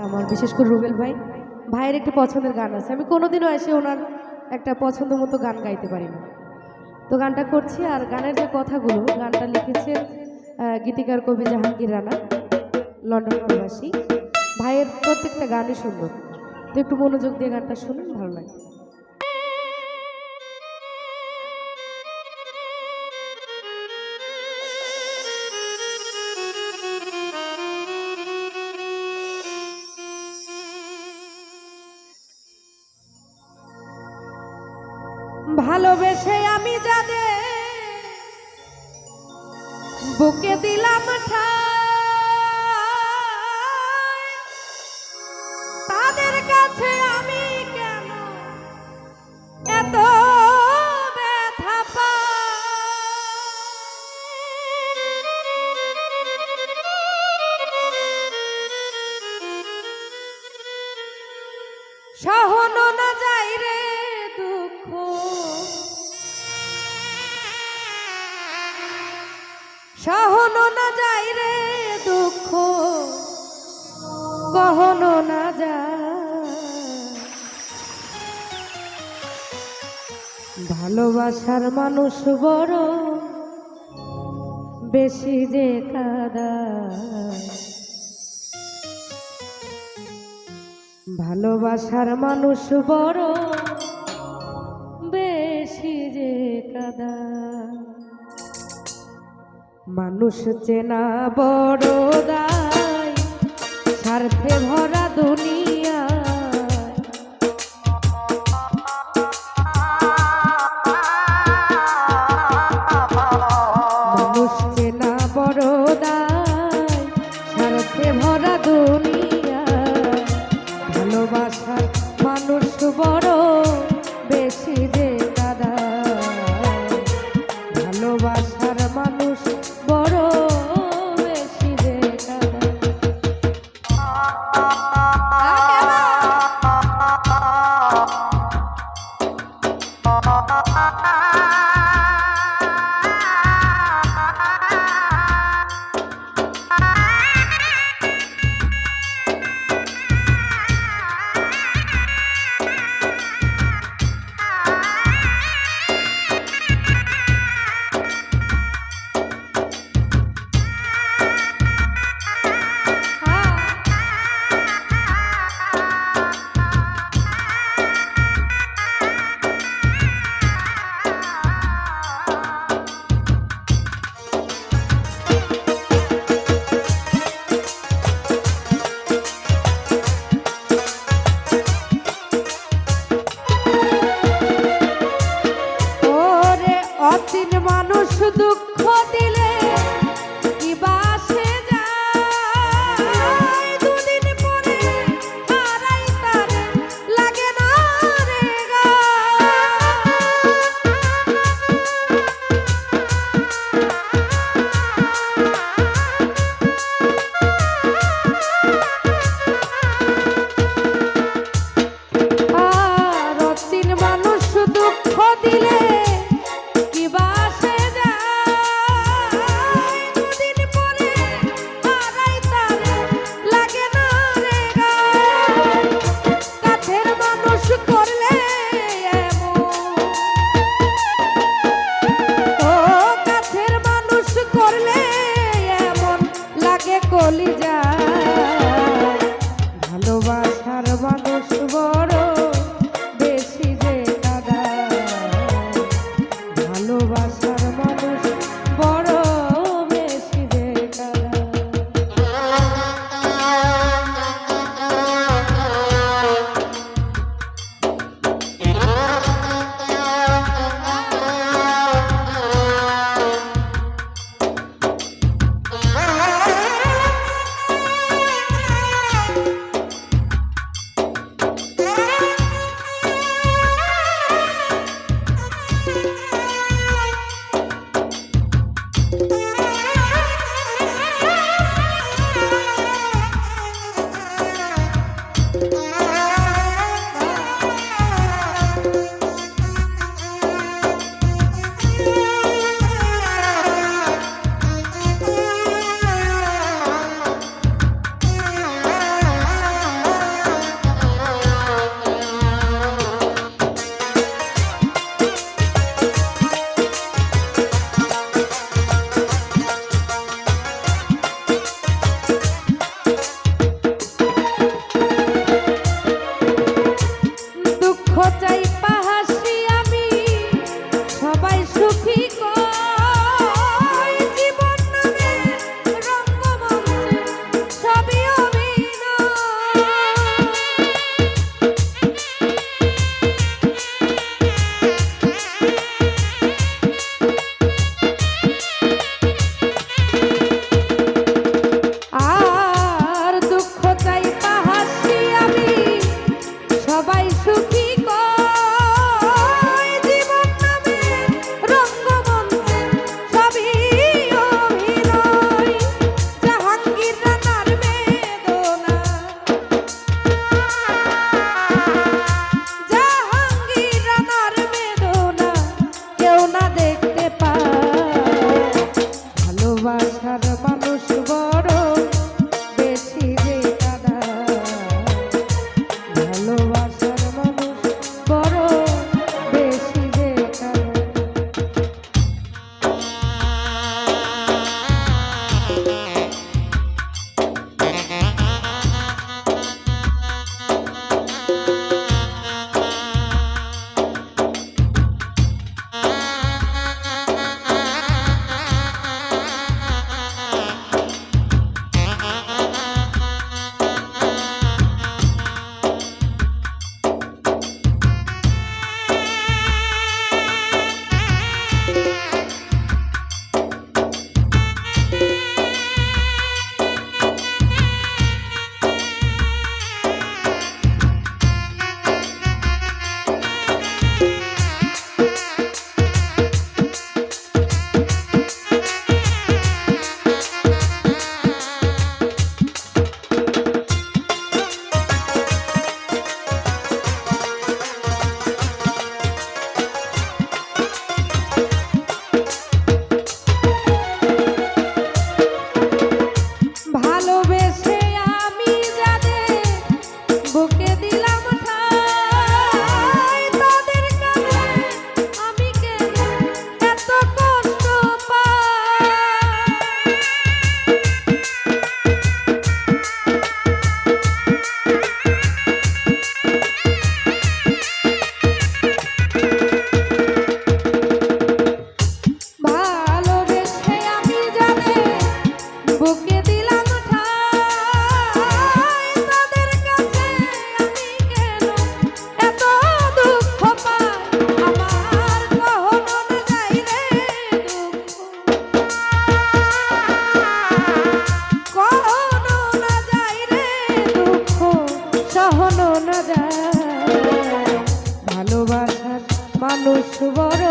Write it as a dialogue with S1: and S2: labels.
S1: আমার বিশেষ করে রুবেল ভাই ভাইয়ের একটি পছন্দের গান আছে, আমি কোনোদিনও এসে ওনার একটা পছন্দ মতো গান গাইতে পারি না। তো গানটা করছি, আর গানের যে কথাগুলো, গানটা লিখেছেন গীতিকার কবি জাহাঙ্গীর রানা, লন্ডন প্রবাসী। ভাইয়ের প্রত্যেকটা গানই সুন্দর, তো একটু মনোযোগ দিয়ে গানটা শুনুন, ভালো লাগে। ভালোবেসে আমি যাদের বুকে দিলাম ঠাই, তাদের কাছে আমি কেন এত ব্যথা পাই? সহনো না যাই রে দুঃখ, সহনো না যাই রে দুঃখ, কহনো না যায়। ভালোবাসার মানুষ বড় বেশি যে কাঁদায়, ভালোবাসার মানুষ বড় বেশি যে কাঁদায়। মানুষ চেনা বড় দায়, স্বার্থে ভরা দুনিয়া। মানুষ চেনা বড় দায়, স্বার্থে ভরা দুনিয়া। ভালোবাসার মানুষ বড় বেশি যে কাঁদায়, ভালোবাসার মানুষ বড় বেশি যে কাঁদায়। যায় ভালোবাসার মানুষ বড়